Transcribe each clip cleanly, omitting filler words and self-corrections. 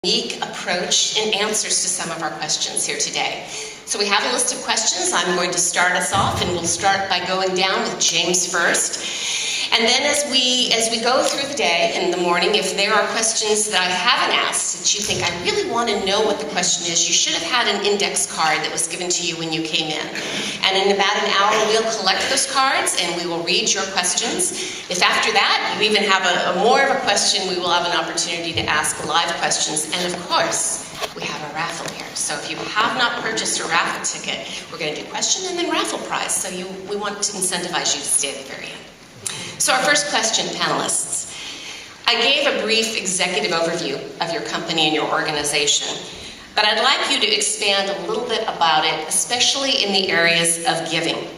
unique approach and answers to some of our questions here today. So we have a list of questions. I'm going to start us off, and we'll start by going down with James first. And then as we go through the day in the morning, if there are questions that I haven't asked that you think I really want to know what the question is, you should have had an index card that was given to you when you came in. And in about an hour, we'll collect those cards and we will read your questions. If after that you even have more of a question, we will have an opportunity to ask live questions. And of course, we have a raffle here. So if you have not purchased a raffle ticket, we're going to do question and then raffle prize. So we want to incentivize you to stay at the very end. So our first question, panelists. I gave a brief executive overview of your company and your organization, but I'd like you to expand a little bit about it, especially in the areas of giving.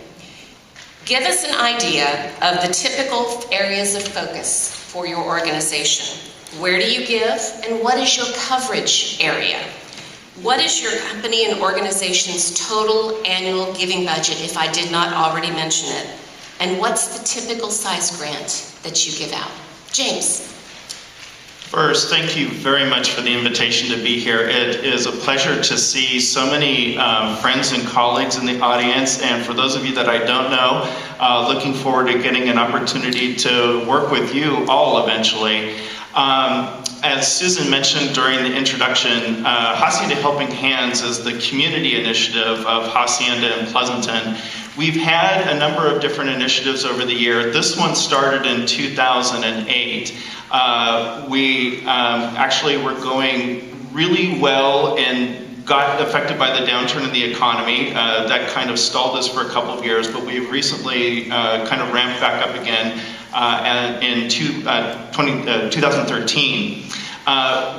Give us an idea of the typical areas of focus for your organization. Where do you give, and what is your coverage area? What is your company and organization's total annual giving budget, if I did not already mention it? And what's the typical size grant that you give out? James. First, thank you very much for the invitation to be here. It is a pleasure to see so many friends and colleagues in the audience. And for those of you that I don't know, looking forward to getting an opportunity to work with you all eventually. As Susan mentioned during the introduction, Hacienda Helping Hands is the community initiative of Hacienda and Pleasanton. We've had a number of different initiatives over the year. This one started in 2008. We actually were going really well and got affected by the downturn in the economy. That kind of stalled us for a couple of years, but we've recently kind of ramped back up again in 2013.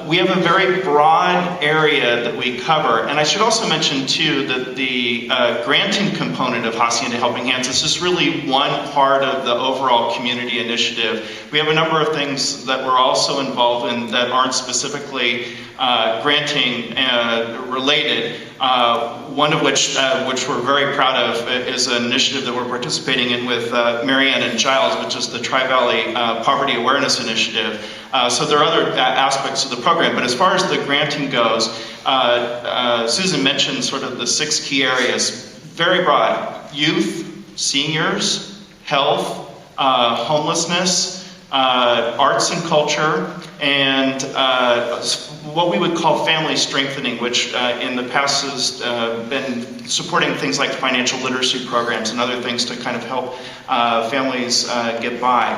We have a very broad area that we cover, and I should also mention too that the granting component of Hacienda Helping Hands is just really one part of the overall community initiative. We have a number of things that we're also involved in that aren't specifically granting related. One of which we're very proud of is an initiative that we're participating in with Marianne and Giles, which is the Tri-Valley Poverty Awareness Initiative. So there are other aspects of the program, but as far as the granting goes, Susan mentioned sort of the 6 key areas. Very broad: youth, seniors, health, homelessness, arts and culture, and what we would call family strengthening, which in the past has been supporting things like financial literacy programs and other things to kind of help families get by.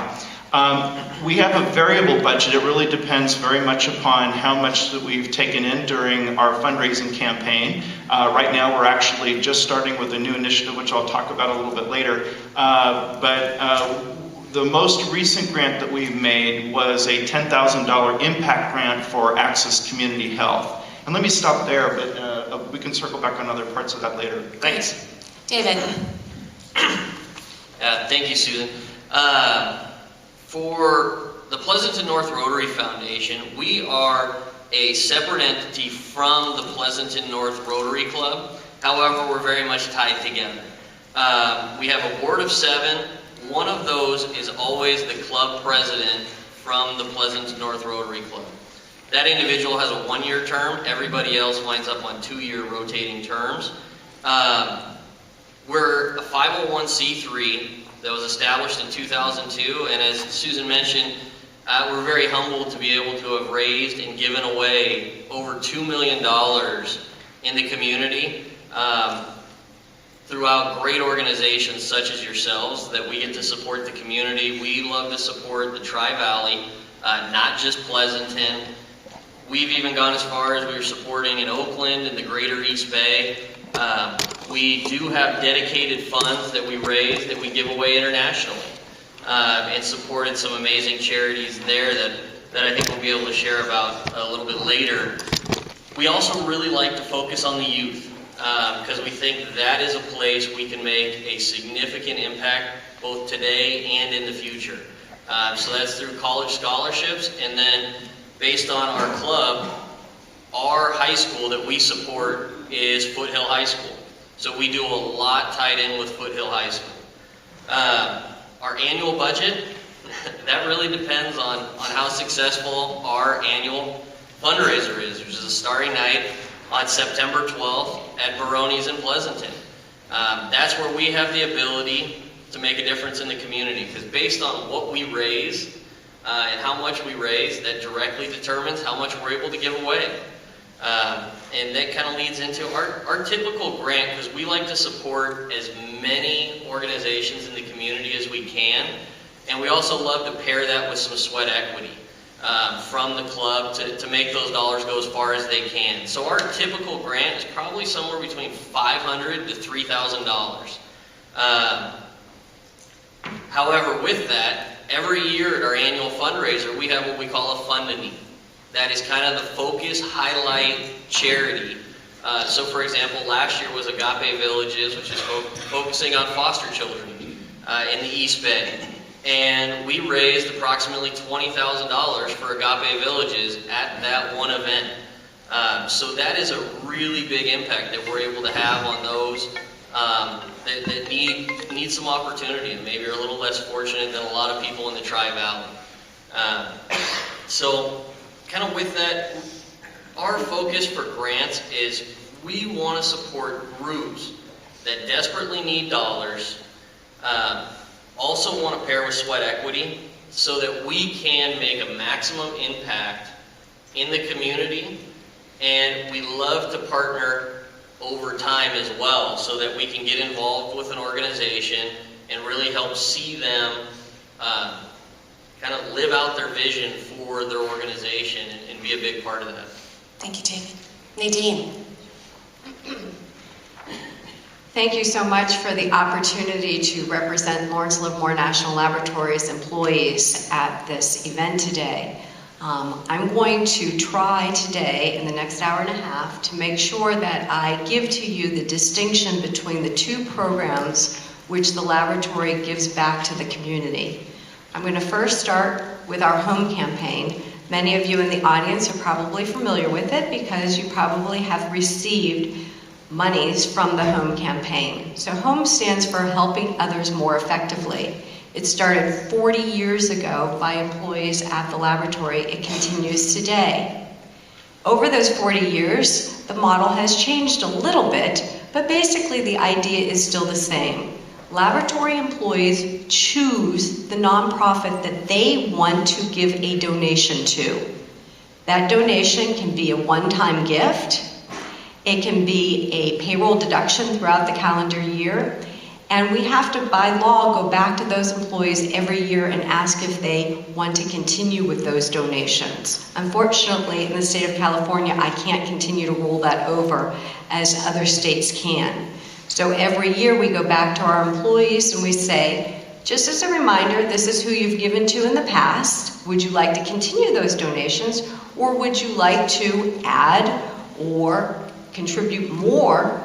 We have a variable budget. It really depends very much upon how much that we've taken in during our fundraising campaign. Right now we're actually just starting with a new initiative, which I'll talk about a little bit later. The most recent grant that we've made was a $10,000 impact grant for Access Community Health. And let me stop there, but we can circle back on other parts of that later. Thanks. David. Thank you, Susan. For the Pleasanton North Rotary Foundation, we are a separate entity from the Pleasanton North Rotary Club. However, we're very much tied together. We have a board of 7. One of those is always the club president from the Pleasanton North Rotary Club. That individual has a 1-year term. Everybody else winds up on 2-year rotating terms. We're a 501c3 that was established in 2002, and as Susan mentioned, we're very humbled to be able to have raised and given away over $2 million in the community throughout great organizations such as yourselves that we get to support the community. We love to support the Tri-Valley, not just Pleasanton. We've even gone as far as we were supporting in Oakland and the greater East Bay. We do have dedicated funds that we raise that we give away internationally, and supported some amazing charities there that I think we'll be able to share about a little bit later. We also really like to focus on the youth because we think that is a place we can make a significant impact both today and in the future. So that's through college scholarships, and then based on our club, our high school that we support is Foothill High School. So we do a lot tied in with Foothill High School. Our annual budget, that really depends on how successful our annual fundraiser is, which is a starry night on September 12th at Baroni's in Pleasanton. That's where we have the ability to make a difference in the community, because based on what we raise and how much we raise, that directly determines how much we're able to give away. And that kind of leads into our typical grant, because we like to support as many organizations in the community as we can, and we also love to pair that with some sweat equity from the club to make those dollars go as far as they can. So our typical grant is probably somewhere between $500 to $3,000. However, with that, every year at our annual fundraiser, we have what we call a fund-a-need. That is kind of the focus, highlight charity. So for example, last year was Agape Villages, which is focusing on foster children in the East Bay. And we raised approximately $20,000 for Agape Villages at that one event. So that is a really big impact that we're able to have on those that need some opportunity and maybe are a little less fortunate than a lot of people in the Tri-Valley. So kind of with that, our focus for grants is we want to support groups that desperately need dollars, also want to pair with sweat equity so that we can make a maximum impact in the community, and we love to partner over time as well so that we can get involved with an organization and really help see them kind of live out their vision for their organization and be a big part of that. Thank you, David. Nadine. Thank you so much for the opportunity to represent Lawrence Livermore National Laboratories employees at this event today. I'm going to try today, in the next hour and a half, to make sure that I give to you the distinction between the two programs which the laboratory gives back to the community. I'm going to first start with our home campaign. Many of you in the audience are probably familiar with it because you probably have received monies from the home campaign. So home stands for helping others more effectively. It started 40 years ago by employees at the laboratory. It continues today. Over those 40 years, the model has changed a little bit, but basically the idea is still the same. Laboratory employees choose the nonprofit that they want to give a donation to. That donation can be a one-time gift. It can be a payroll deduction throughout the calendar year. And we have to, by law, go back to those employees every year and ask if they want to continue with those donations. Unfortunately, in the state of California, I can't continue to roll that over as other states can. So every year we go back to our employees and we say, just as a reminder, this is who you've given to in the past. Would you like to continue those donations, or would you like to add or contribute more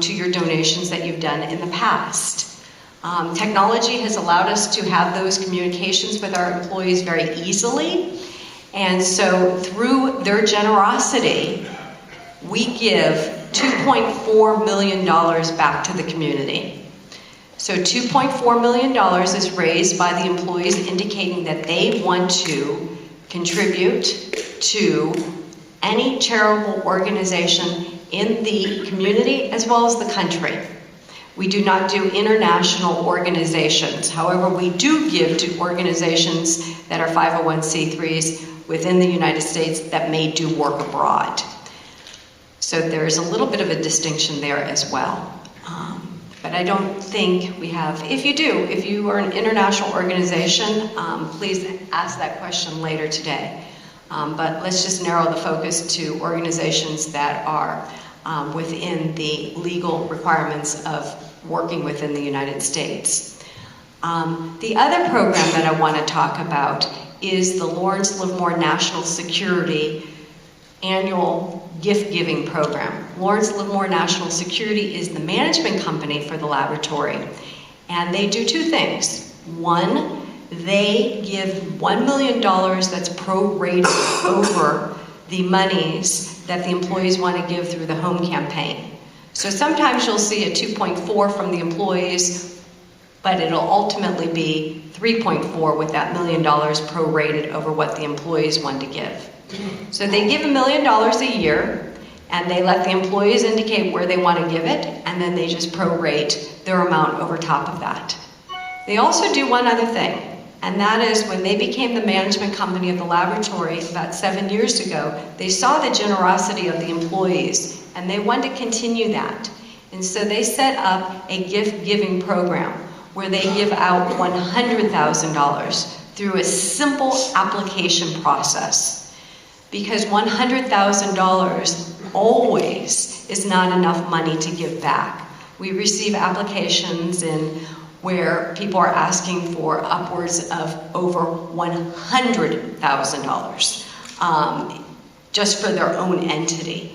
to your donations that you've done in the past? Technology has allowed us to have those communications with our employees very easily, and so through their generosity, we give $2.4 million back to the community. So $2.4 million is raised by the employees indicating that they want to contribute to any charitable organization in the community as well as the country. We do not do international organizations. However, we do give to organizations that are 501c3s within the United States that may do work abroad. So there's a little bit of a distinction there as well. But I don't think we have, if you are an international organization, please ask that question later today. But let's just narrow the focus to organizations that are within the legal requirements of working within the United States. The other program that I want to talk about is the Lawrence Livermore National Security Annual Gift Giving Program. Lawrence Livermore National Security is the management company for the laboratory, and they do two things. One, they give $1 million that's prorated over the monies that the employees want to give through the home campaign. So sometimes you'll see a 2.4 from the employees, but it'll ultimately be 3.4 with that $1 million prorated over what the employees want to give. So they give $1 million a year, and they let the employees indicate where they want to give it, and then they just prorate their amount over top of that. They also do one other thing, and that is when they became the management company of the laboratory about 7 years ago, they saw the generosity of the employees, and they wanted to continue that. And so they set up a gift-giving program where they give out $100,000 through a simple application process. Because $100,000 always is not enough money to give back. We receive applications in where people are asking for upwards of over $100,000 just for their own entity.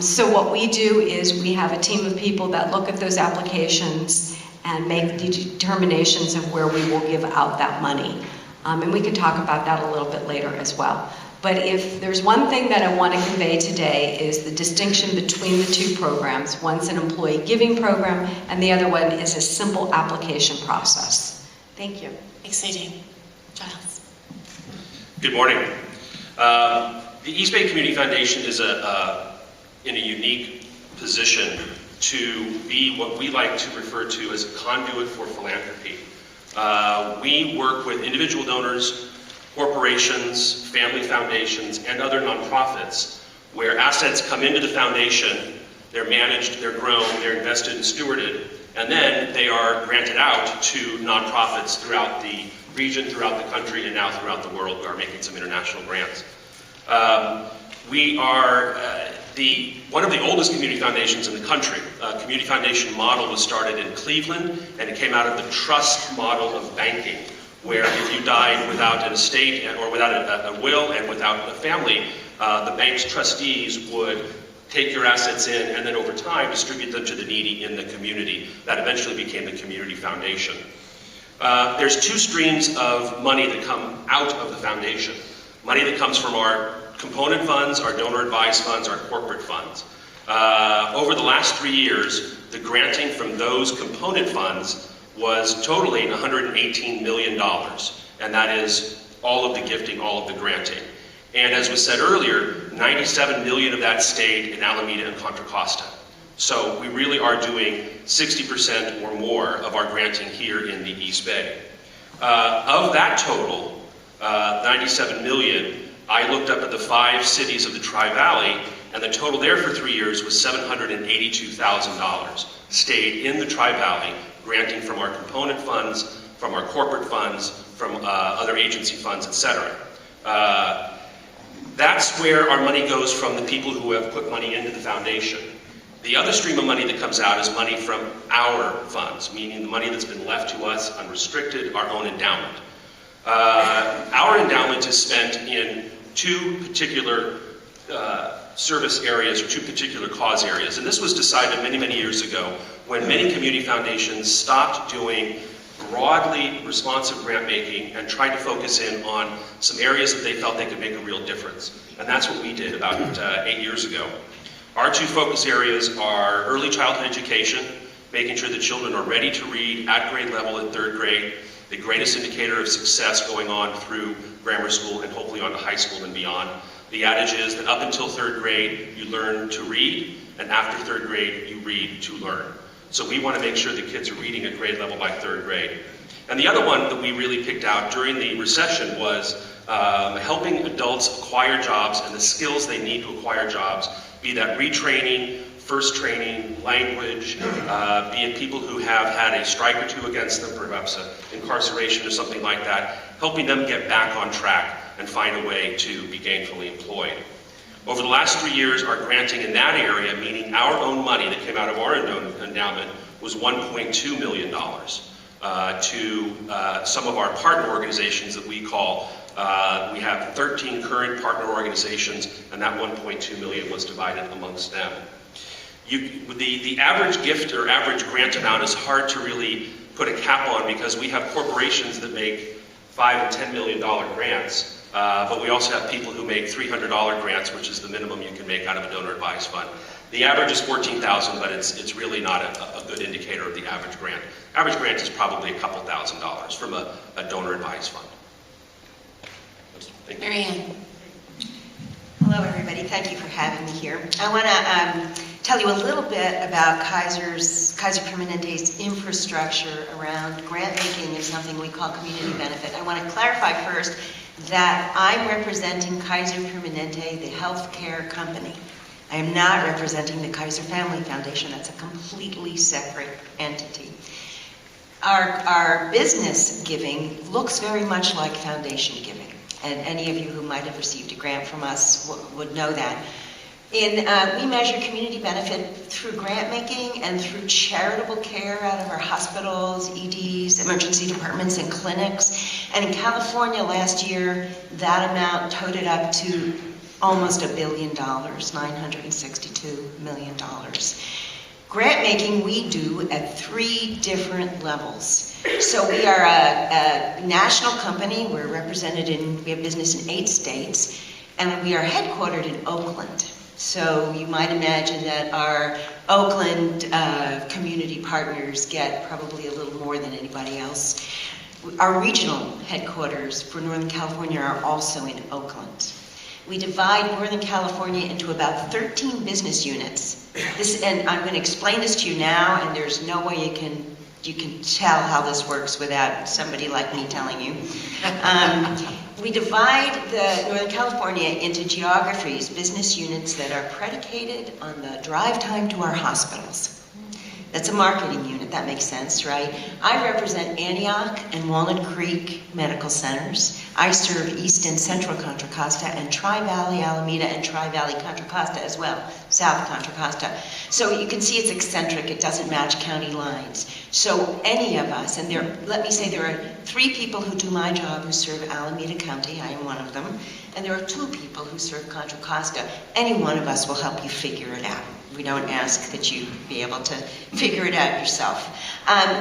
So what we do is we have a team of people that look at those applications and make determinations of where we will give out that money. And we can talk about that a little bit later as well. But if there's one thing that I want to convey today is the distinction between the two programs. One's an employee giving program, and the other one is a simple application process. Thank you. Exciting. Giles. Good morning. The East Bay Community Foundation is in a unique position to be what we like to refer to as a conduit for philanthropy. We work with individual donors, corporations, family foundations, and other nonprofits where assets come into the foundation, they're managed, they're grown, they're invested and stewarded, and then they are granted out to nonprofits throughout the region, throughout the country, and now throughout the world. We are making some international grants. We are one of the oldest community foundations in the country. Community foundation model was started in Cleveland, and it came out of the trust model of banking, where if you died without an estate or without a will and without a family, the bank's trustees would take your assets in and then over time distribute them to the needy in the community. That eventually became the community foundation. There's two streams of money that come out of the foundation. Money that comes from our component funds, our donor advised funds, our corporate funds. Over the last 3 years, the granting from those component funds was totaling $118 million, and that is all of the gifting, all of the granting. And as was said earlier, 97 million of that stayed in Alameda and Contra Costa. So we really are doing 60% or more of our granting here in the East Bay. Of that total, 97 million, I looked up at the 5 cities of the Tri-Valley, and the total there for 3 years was $782,000 stayed in the Tri-Valley, granting from our component funds, from our corporate funds, from other agency funds, etc. That's where our money goes from the people who have put money into the foundation. The other stream of money that comes out is money from our funds, meaning the money that's been left to us unrestricted, our own endowment. Our endowment is spent in 2 particular service areas or 2 particular cause areas. And this was decided many, many years ago when many community foundations stopped doing broadly responsive grant making and tried to focus in on some areas that they felt they could make a real difference. And that's what we did about 8 years ago. Our 2 focus areas are early childhood education, making sure that children are ready to read at grade level in 3rd grade, the greatest indicator of success going on through grammar school and hopefully on to high school and beyond. The adage is that up until 3rd grade, you learn to read, and after 3rd grade, you read to learn. So we want to make sure that kids are reading at grade level by 3rd grade. And the other one that we really picked out during the recession was helping adults acquire jobs and the skills they need to acquire jobs, be that retraining, first training, language, be it people who have had a strike or 2 against them, perhaps incarceration or something like that, helping them get back on track and find a way to be gainfully employed. Over the last 3 years, our granting in that area, meaning our own money that came out of our endowment, was $1.2 million to some of our partner organizations that we call, we have 13 current partner organizations, and that $1.2 million was divided amongst them. The average gift or average grant amount is hard to really put a cap on because we have corporations that make $5 and $10 million grants, but we also have people who make $300 grants, which is the minimum you can make out of a donor advised fund. The average is $14,000, but it's really not a good indicator of the average grant. Average grant is probably a couple $1,000s from a donor advised fund. Thank you. Marianne. Hello, everybody. Thank you for having me here. I want to tell you a little bit about Kaiser Permanente's infrastructure around grant making and something we call community benefit. I want to clarify first that I'm representing Kaiser Permanente, the healthcare company. I am not representing the Kaiser Family Foundation. That's a completely separate entity. Our business giving looks very much like foundation giving. And any of you who might have received a grant from us would know that. We measure community benefit through grant making and through charitable care out of our hospitals, EDs, emergency departments, and clinics. And in California last year, that amount totaled up to almost $1 billion, $962 million. Grant making we do at 3 different levels. So we are a national company. We have business in 8 states, and we are headquartered in Oakland. So you might imagine that our Oakland community partners get probably a little more than anybody else. Our regional headquarters for Northern California are also in Oakland. We divide Northern California into about 13 business units. And I'm going to explain this to you now, and there's no way you can tell how this works without somebody like me telling you. We divide the Northern California into geographies, business units that are predicated on the drive time to our hospitals. That's a marketing unit, that makes sense, right? I represent Antioch and Walnut Creek medical centers. I serve East and Central Contra Costa and Tri-Valley Alameda and Tri-Valley Contra Costa as well, South Contra Costa. So you can see it's eccentric, it doesn't match county lines. So any of us, and let me say there are 3 people who do my job who serve Alameda County, I am one of them, and there are 2 people who serve Contra Costa. Any one of us will help you figure it out. We don't ask that you be able to figure it out yourself.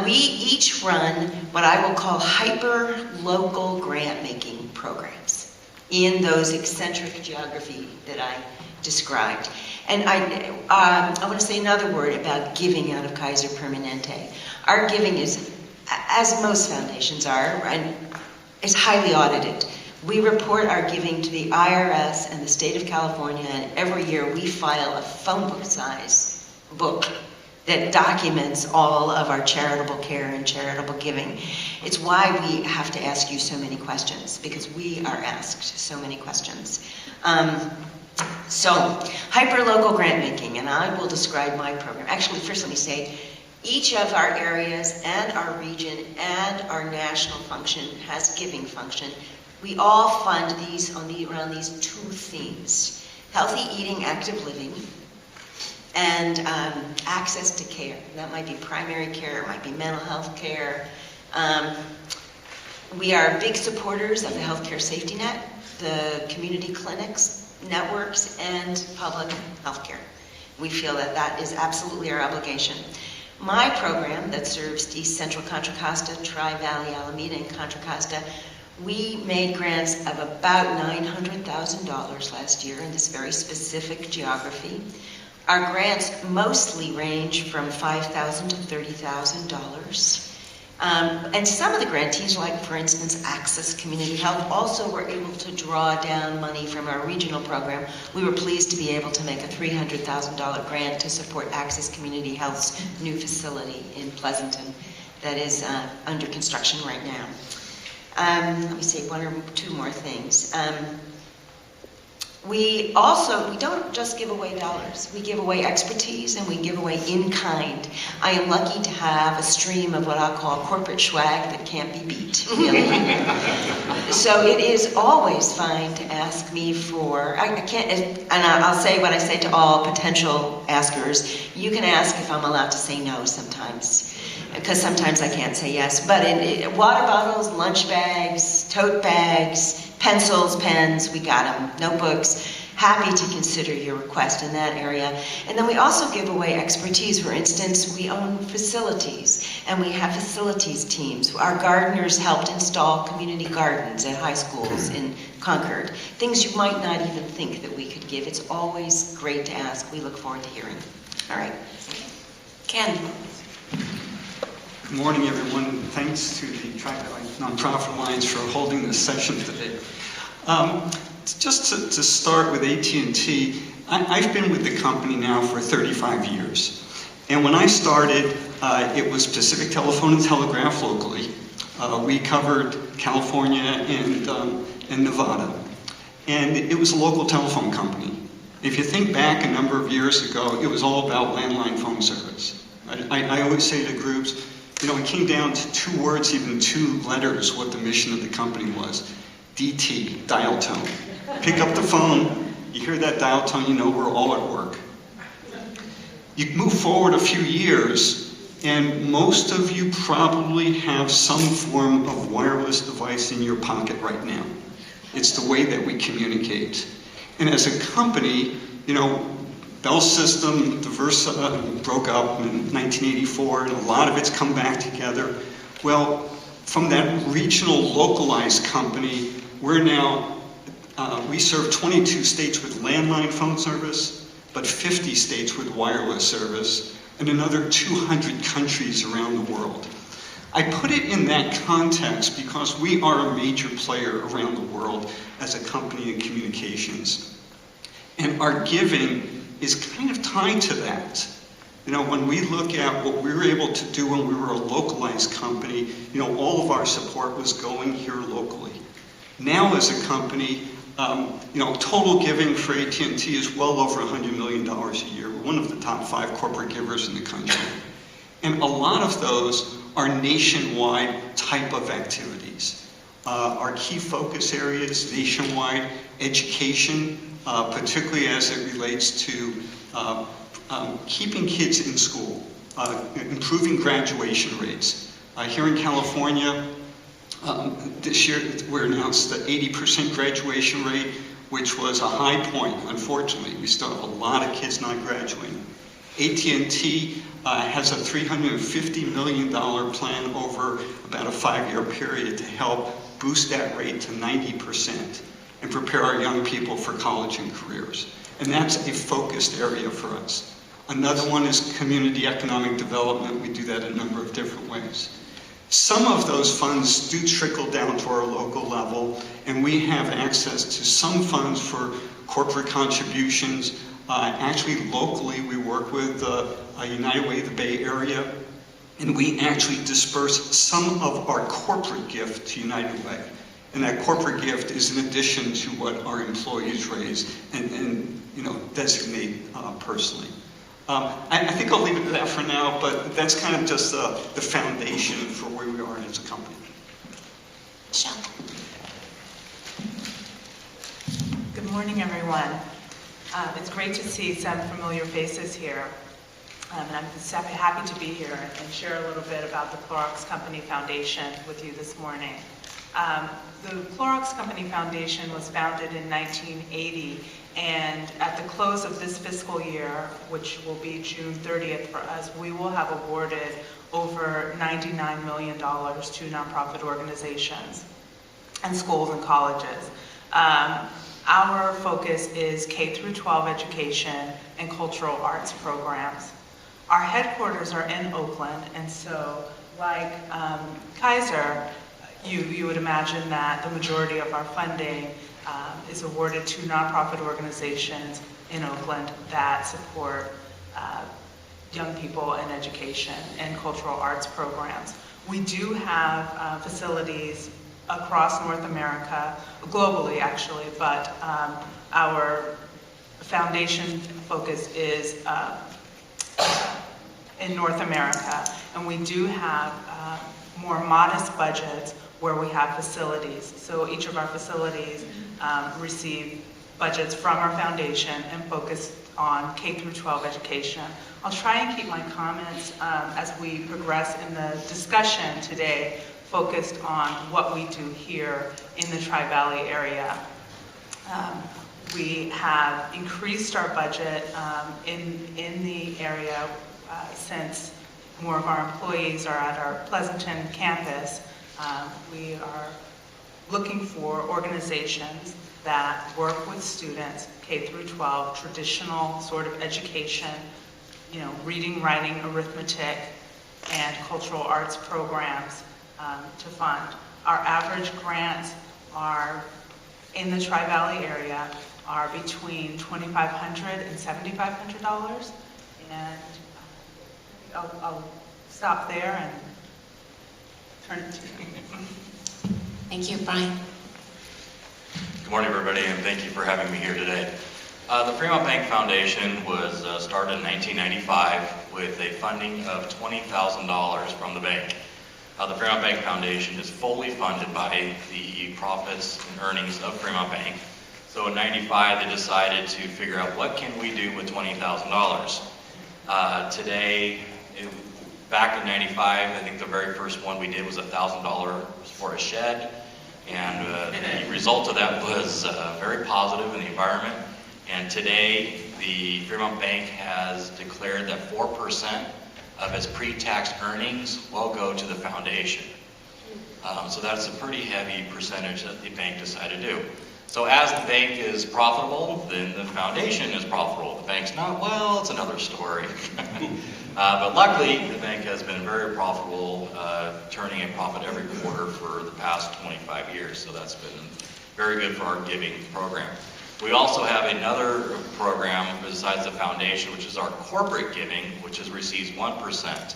We each run what I will call hyper-local grant-making programs in those eccentric geography that I described. And I want to say another word about giving out of Kaiser Permanente. Our giving is, as most foundations are, and is highly audited. We report our giving to the IRS and the state of California, and every year we file a phone book size book that documents all of our charitable care and charitable giving. It's why we have to ask you so many questions, because we are asked so many questions. So, hyper-local grant making, and I will describe my program. Actually, first let me say, each of our areas and our region and our national function has giving function. We all fund these around these 2 themes: healthy eating, active living, and access to care. That might be primary care, it might be mental health care. We are big supporters of the healthcare safety net, the community clinics, networks, and public healthcare. We feel that that is absolutely our obligation. My program that serves East Central Contra Costa, Tri-Valley, Alameda, and Contra Costa, we made grants of about $900,000 last year in this very specific geography. Our grants mostly range from $5,000 to $30,000. And some of the grantees, like for instance Access Community Health, also were able to draw down money from our regional program. We were pleased to be able to make a $300,000 grant to support Access Community Health's new facility in Pleasanton that is under construction right now. Let me say 1 or 2 more things. We don't just give away dollars. We give away expertise and we give away in kind. I am lucky to have a stream of what I'll call corporate swag that can't be beat, really. So it is always fine to ask me for, I'll say what I say to all potential askers, you can ask if I'm allowed to say no sometimes, because sometimes I can't say yes. But water bottles, lunch bags, tote bags, pencils, pens, we got them, notebooks, happy to consider your request in that area. And then we also give away expertise. For instance, we own facilities, and we have facilities teams. Our gardeners helped install community gardens at high schools in Concord. Things you might not even think that we could give. It's always great to ask. We look forward to hearing. All right. Ken. Good morning, everyone, and thanks to the Tri-Valley Nonprofit Alliance for holding this session today. just to start with AT&T, I've been with the company now for 35 years. And when I started, it was Pacific Telephone and Telegraph locally. We covered California and Nevada. And it was a local telephone company. If you think back a number of years ago, it was all about landline phone service. I always say to groups, you know, it came down to 2 words, even 2 letters, what the mission of the company was. DT, dial tone. Pick up the phone, you hear that dial tone, you know we're all at work. You move forward a few years, and most of you probably have some form of wireless device in your pocket right now. It's the way that we communicate. And as a company, you know, Bell System, Diversa broke up in 1984, and a lot of it's come back together. Well, from that regional localized company, we're now, we serve 22 states with landline phone service, but 50 states with wireless service, and another 200 countries around the world. I put it in that context because we are a major player around the world as a company in communications. And our giving is kind of tied to that. You know, when we look at what we were able to do when we were a localized company, you know, all of our support was going here locally. Now as a company, you know, total giving for AT&T is well over $100 million a year. We're one of the top 5 corporate givers in the country. And a lot of those are nationwide type of activities. Our key focus areas nationwide, education, particularly as it relates to keeping kids in school, improving graduation rates. Here in California, this year we announced the 80% graduation rate, which was a high point. Unfortunately, we still have a lot of kids not graduating. AT&T has a $350 million plan over about a 5-year period to help boost that rate to 90% and prepare our young people for college and careers. And that's a focused area for us. Another one is community economic development. We do that a number of different ways. Some of those funds do trickle down to our local level, and we have access to some funds for corporate contributions. Actually, locally, we work with United Way of the Bay Area, and we actually disperse some of our corporate gift to United Way. And that corporate gift is in addition to what our employees raise and you know, designate personally. I think I'll leave it at that for now, but that's kind of just the foundation for where we are as a company. Michelle. Good morning, everyone. It's great to see some familiar faces here. And I'm happy to be here and share a little bit about the Clorox Company Foundation with you this morning. The Clorox Company Foundation was founded in 1980, and at the close of this fiscal year, which will be June 30th for us, we will have awarded over $99 million to nonprofit organizations and schools and colleges. Our focus is K through 12 education and cultural arts programs. Our headquarters are in Oakland, and so like Kaiser, you would imagine that the majority of our funding is awarded to nonprofit organizations in Oakland that support young people in education and cultural arts programs. We do have facilities across North America, globally actually, but our foundation focus is in North America, and we do have more modest budgets where we have facilities. So each of our facilities receive budgets from our foundation and focus on K through 12 education. I'll try and keep my comments as we progress in the discussion today focused on what we do here in the Tri-Valley area. We have increased our budget in the area since more of our employees are at our Pleasanton campus. We are looking for organizations that work with students, K through 12, traditional sort of education, you know, reading, writing, arithmetic, and cultural arts programs to fund. Our average grants are in the Tri-Valley area are between $2,500 and $7,500. And I'll stop there and turn it to you. Thank you, Brian. Good morning, everybody, and thank you for having me here today. The Fremont Bank Foundation was started in 1995 with a funding of $20,000 from the bank. The Fremont Bank Foundation is fully funded by the profits and earnings of Fremont Bank. So in 95, they decided to figure out what can we do with $20,000. Today, back in 95, I think the very first one we did was $1,000 for a shed. And the result of that was very positive in the environment. And today, the Fremont Bank has declared that 4% of its pre-tax earnings will go to the foundation. So that's a pretty heavy percentage that the bank decided to do. So as the bank is profitable, then the foundation is profitable. The bank's not, well, it's another story. But luckily, the bank has been very profitable, turning a profit every quarter for the past 25 years. So that's been very good for our giving program. We also have another program besides the foundation, which is our corporate giving, which receives 1%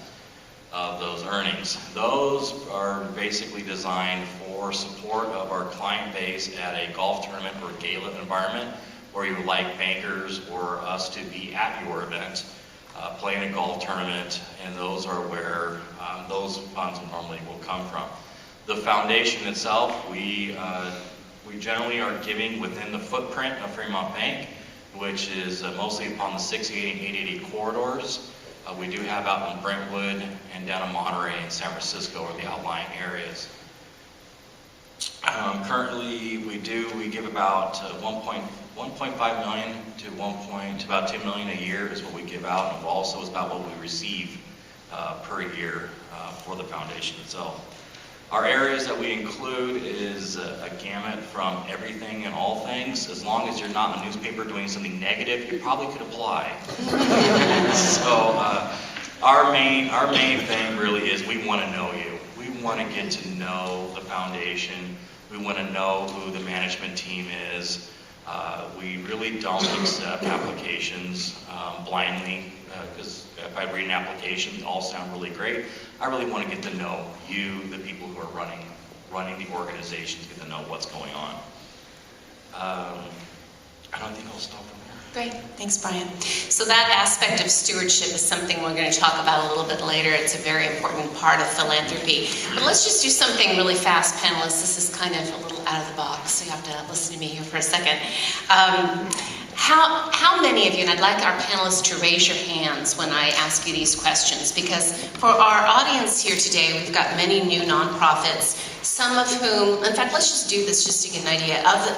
of those earnings. Those are basically designed for support of our client base at a golf tournament or gala environment, where you would like bankers or us to be at your event, playing a golf tournament, and those are where those funds normally will come from. The foundation itself, we generally are giving within the footprint of Fremont Bank, which is mostly upon the 680 and 880 corridors. We do have out in Brentwood and down in Monterey and San Francisco are the outlying areas. Currently, we give about 1.5 million to about 2 million a year is what we give out, and also is about what we receive per year for the foundation itself. Our areas that we include is a gamut from everything and all things. As long as you're not in the newspaper doing something negative, you probably could apply. So our main thing really is we want to know you. We want to get to know the foundation. We want to know who the management team is. We really don't accept applications blindly, because if I read an application, they all sound really great. I really want to get to know you, the people who are running the organizations, get to know what's going on. I don't think I'll stop from there. Great, thanks, Brian. So that aspect of stewardship is something we're going to talk about a little bit later. It's a very important part of philanthropy. But let's just do something really fast, panelists. This is kind of a little out of the box, so you have to listen to me here for a second. How many of you, and I'd like our panelists to raise your hands when I ask you these questions, because for our audience here today, we've got many new nonprofits, some of whom, in fact, let's just do this just to get an idea of the